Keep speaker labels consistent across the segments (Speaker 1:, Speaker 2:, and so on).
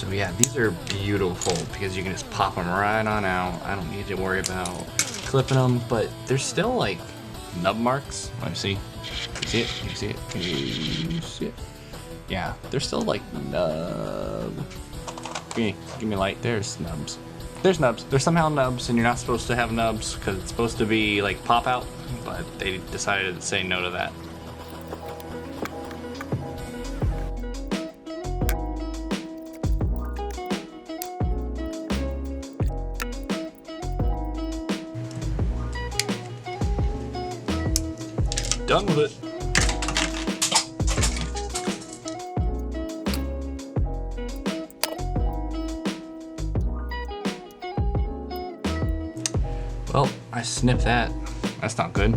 Speaker 1: So yeah, these are beautiful because you can just pop them right on out. I don't need to worry about clipping them, but there's still like nub marks. Let me see. You see it? You see it? You see it? Yeah, there's still like nub. Give me light. There's nubs. There's nubs. There's somehow nubs, and you're not supposed to have nubs because it's supposed to be like pop out, but they decided to say no to that. Done with it. Well, I snipped that. That's not good.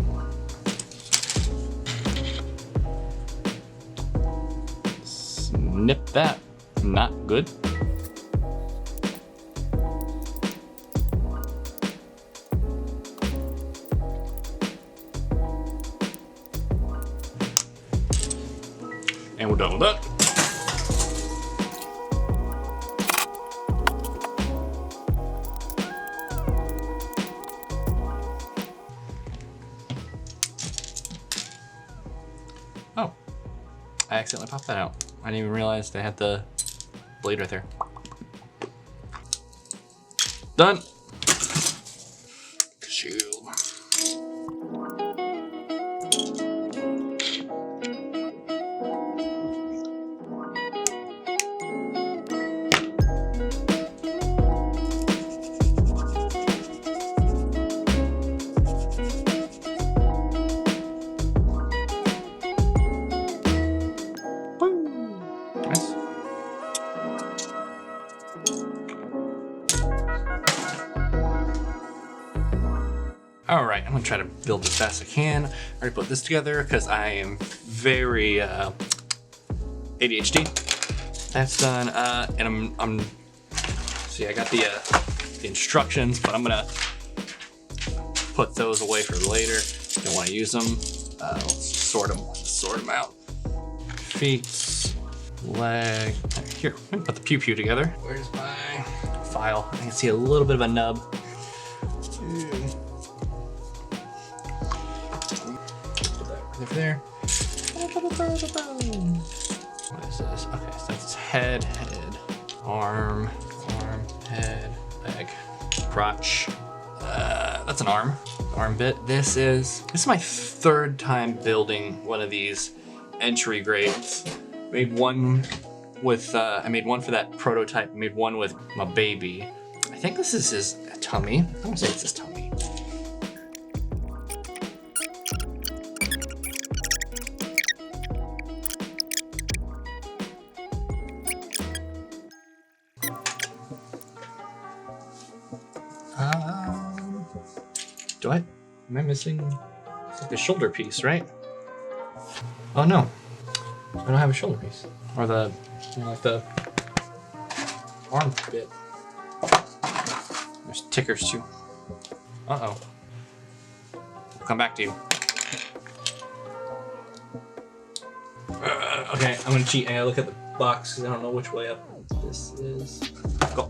Speaker 1: Snip that. Not good. And we're done with that. Oh, I accidentally popped that out. I didn't even realize they had the blade right there. Done. Shoot. All right, I'm gonna try to build as fast as I can. I already put this together because I am very ADHD. That's done, and I'm. See, I got the instructions, but I'm gonna put those away for later. Don't want to use them. Let's sort them out. Feet, leg. Here, let me put the pew there. Where's my file? I can see a little bit of a nub. There. What is this? Okay, so that's head, arm, head, leg, crotch. That's an arm bit. This is my third time building one of these entry grades. Made one with I made one for that prototype. I made one with my baby. I think this is his tummy. I'm gonna say it's his tummy. Am I missing like the shoulder piece, right? Oh no, I don't have a shoulder piece. Or the, like the arm bit. There's tickers too. Uh-oh. I'll come back to you. Okay, I'm gonna cheat. I gotta look at the box because I don't know which way up this is. Go.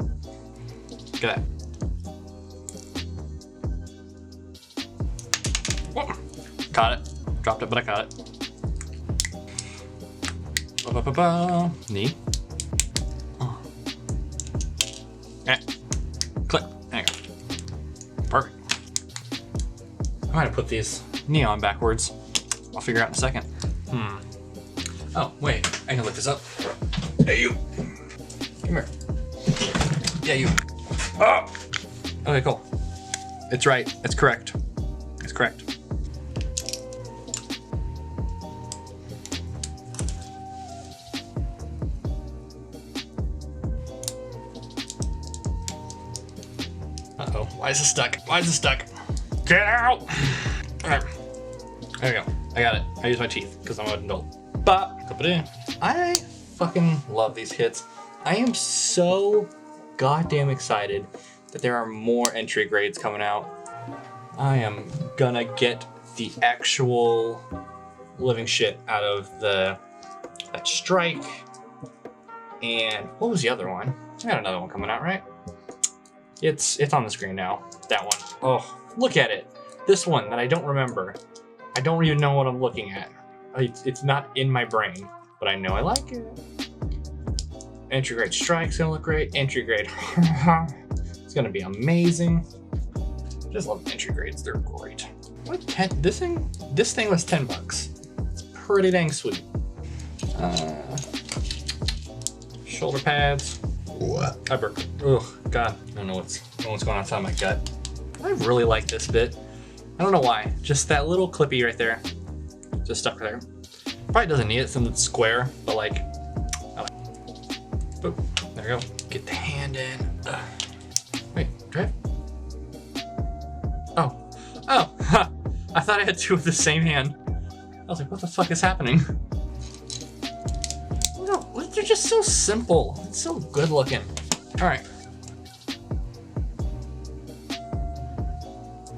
Speaker 1: Get that. Caught it. Dropped it, but I caught it. Knee. Oh. Click. There you go. Perfect. I'm gonna put these neon backwards. I'll figure out in a second. Oh, wait. I can look this up. Hey, you. Come here. Yeah, you. Oh! Okay, cool. It's right. It's correct. It's correct. Uh-oh. Why is it stuck? Why is it stuck? Get out! There we go. I got it. I use my teeth because I'm an adult. But clip it in. I fucking love these kits. I am so goddamn excited that there are more entry grades coming out. I am gonna get the actual living shit out of that strike. And what was the other one? I got another one coming out, right? It's on the screen now. That one. Oh, look at it. This one that I don't remember. I don't even know what I'm looking at. It's not in my brain, but I know I like it. Entry grade strike's gonna look great. Entry grade, it's gonna be amazing. Just love entry grades, they're great. What 10? This thing was $10. It's pretty dang sweet. Shoulder pads. What? I burped. Ugh, God, I don't know what's going on inside my gut. I really like this bit. I don't know why. Just that little clippy right there, just stuck there. Probably doesn't need it since it's square, but like, boop, there we go. Get the hand in. Wait, drive. Oh, ha! I thought I had two with the same hand. I was like, what the fuck is happening? No, they're just so simple. It's so good looking. All right.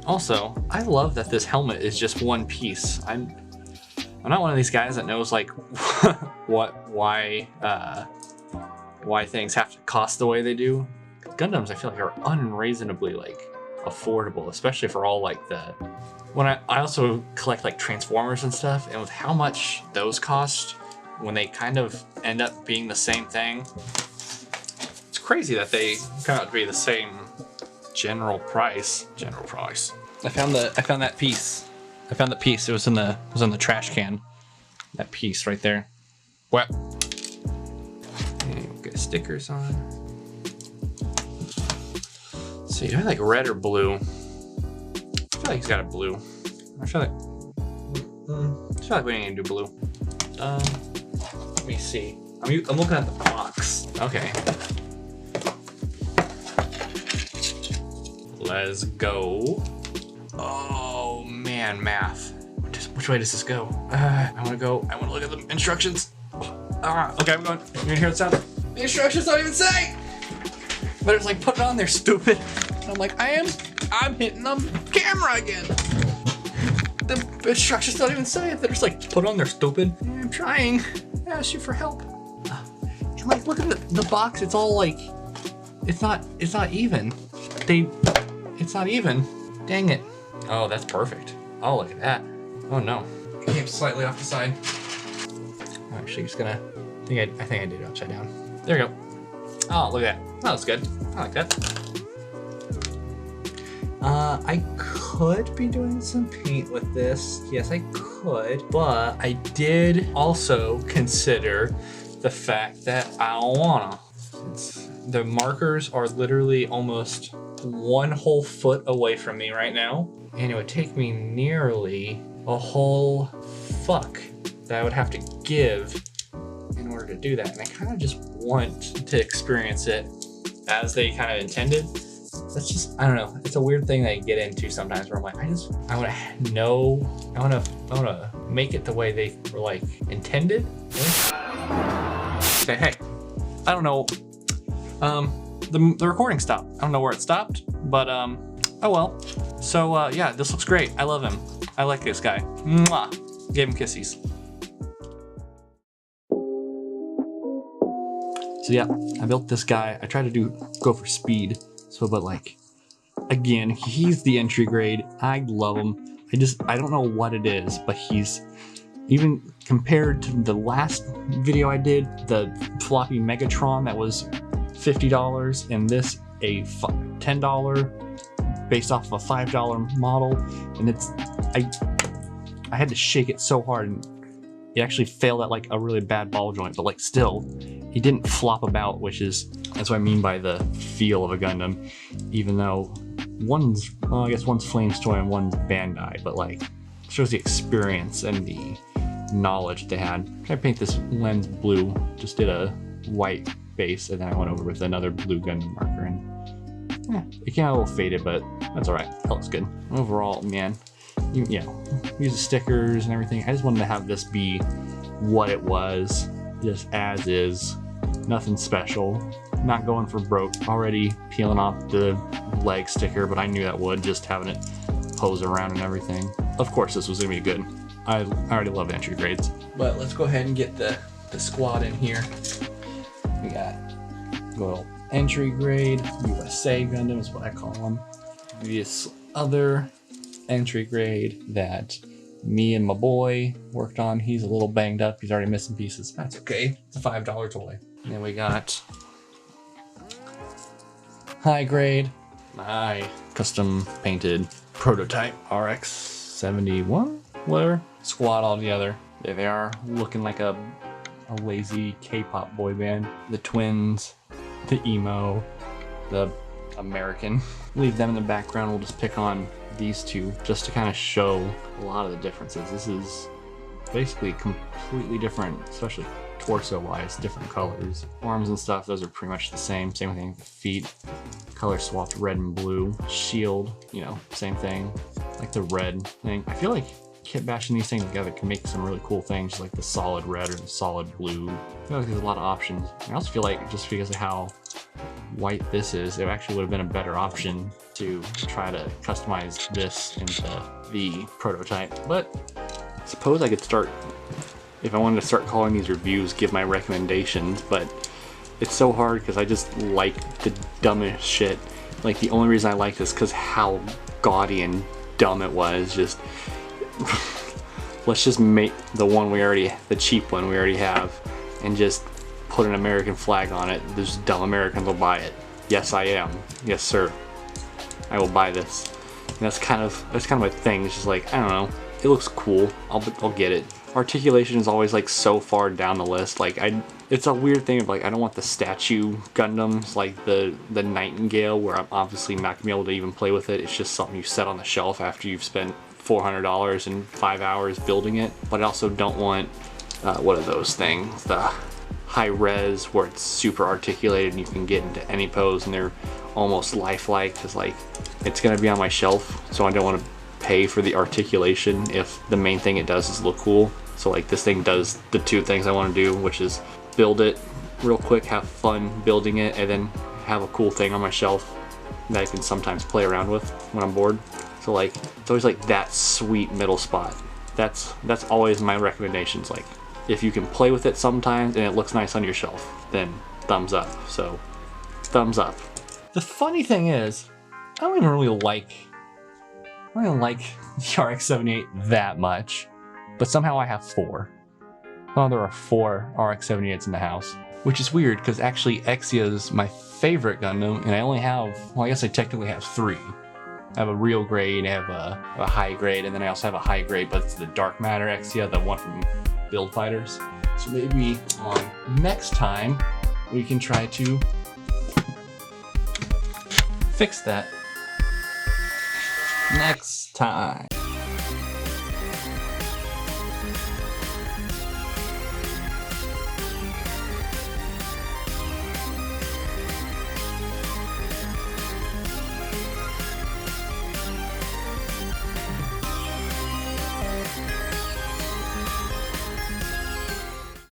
Speaker 1: Also, I love that this helmet is just one piece. I'm not one of these guys that knows like why things have to cost the way they do. Gundams, I feel like, are unreasonably like affordable, especially for all like the. When I also collect like Transformers and stuff, and with how much those cost when they kind of end up being the same thing, it's crazy that they come out to be the same general price. I found that piece. I found that piece. It was in the trash can. That piece right there. What? Okay, we'll get stickers on. Let's see, do I like red or blue? I feel like he's got a blue. I feel like we ain't gonna do blue. Let me see. I'm looking at the box. Okay. Let's go. Oh man, math. Which way does this go? I wanna look at the instructions. Okay, I'm going. You gonna hear the sound? The instructions don't even say! But it's like, put it on there, stupid. And I'm like, I'm hitting the camera again. The instructions don't even say it. They're just like, put it on there, stupid. Yeah, I'm trying. I asked you for help. And like, look at the box. It's all like, it's not even. It's not even. Dang it. Oh, that's perfect. Oh, look at that. Oh no. It came slightly off the side. I'm actually just gonna, I think I did it upside down. There we go. Oh, look at that. Oh, that's good. I like that. I could be doing some paint with this. Yes, I could, but I did also consider the fact that I don't wanna. The markers are literally almost 1 whole foot away from me right now, and it would take me nearly a whole fuck that I would have to give in order to do that. And I kind of just want to experience it as they kind of intended. That's just, I don't know. It's a weird thing that I get into sometimes where I'm like, I want to make it the way they were like intended. Okay, hey, I don't know. The recording stopped. I don't know where it stopped, but oh well. So yeah, this looks great. I love him. I like this guy. Mwah. Gave him kissies. So yeah, I built this guy. I tried to go for speed. So, but like, again, he's the entry grade. I love him. I don't know what it is, but he's, even compared to the last video I did, the floppy Megatron that was $50, and this a $10 based off of a $5 model, and I had to shake it so hard, and it actually failed at like a really bad ball joint, but like still, he didn't flop about, that's what I mean by the feel of a Gundam, even though one's Flame's toy and one's Bandai, but like shows the experience and the knowledge they had. I paint this lens blue, just did a white base, and then I went over with another blue Gundam marker, and it came out a little faded, but that's all right. That looks good. Overall, man, use the stickers and everything. I just wanted to have this be what it was, just as is, nothing special. Not going for broke. Already peeling off the leg sticker, but I knew that would, just having it pose around and everything. Of course, this was gonna be good. I already love entry grades. But let's go ahead and get the squad in here. We got little entry grade USA Gundam is what I call them. This other entry grade that me and my boy worked on. He's a little banged up. He's already missing pieces. That's okay. It's a $5 toy. And then we got high grade, my custom painted prototype RX-71, whatever. Squad all together. There they are, looking like a lazy K-pop boy band. The twins, the emo, the American. Leave them in the background. We'll just pick on these two just to kind of show a lot of the differences. This is basically completely different, especially torso wise, different colors. Arms and stuff, those are pretty much the same. Same thing, feet, color swapped red and blue. Shield, you know, same thing. Like the red thing. I feel like kit bashing these things together can make some really cool things, just like the solid red or the solid blue. I feel like there's a lot of options. I also feel like just because of how white this is, it actually would have been a better option to try to customize this into the prototype. But I suppose I could start, if I wanted to start calling these reviews, give my recommendations, but it's so hard because I just like the dumbest shit. Like the only reason I like this because how gaudy and dumb it was. Just let's just make the one the cheap one we already have, and just put an American flag on it. Those dumb Americans will buy it. Yes, I am. Yes, sir. I will buy this. And that's kind of my thing. It's just like, I don't know. It looks cool. I'll get it. Articulation is always like so far down the list. Like it's a weird thing of like I don't want the statue Gundams like the Nightingale, where I'm obviously not gonna be able to even play with it. It's just something you set on the shelf after you've spent $400 and 5 hours building it. But I also don't want what are those things? The high res where it's super articulated and you can get into any pose and they're almost lifelike, because like it's gonna be on my shelf, so I don't want to pay for the articulation if the main thing it does is look cool. So like this thing does the two things I want to do, which is build it real quick, have fun building it, and then have a cool thing on my shelf that I can sometimes play around with when I'm bored. So like it's always like that sweet middle spot. That's always my recommendations. Like if you can play with it sometimes and it looks nice on your shelf, then thumbs up. So thumbs up. The funny thing is, I don't even really like the RX-78 that much, but somehow I have 4. Oh, there are 4 RX-78s in the house, which is weird because actually Exia is my favorite Gundam, and I only have, well, I guess I technically have 3. I have a real grade, I have a high grade, and then I also have a high grade, but it's the Dark Matter Exia, the one from Build Fighters. So maybe next time we can try to fix that. Next time.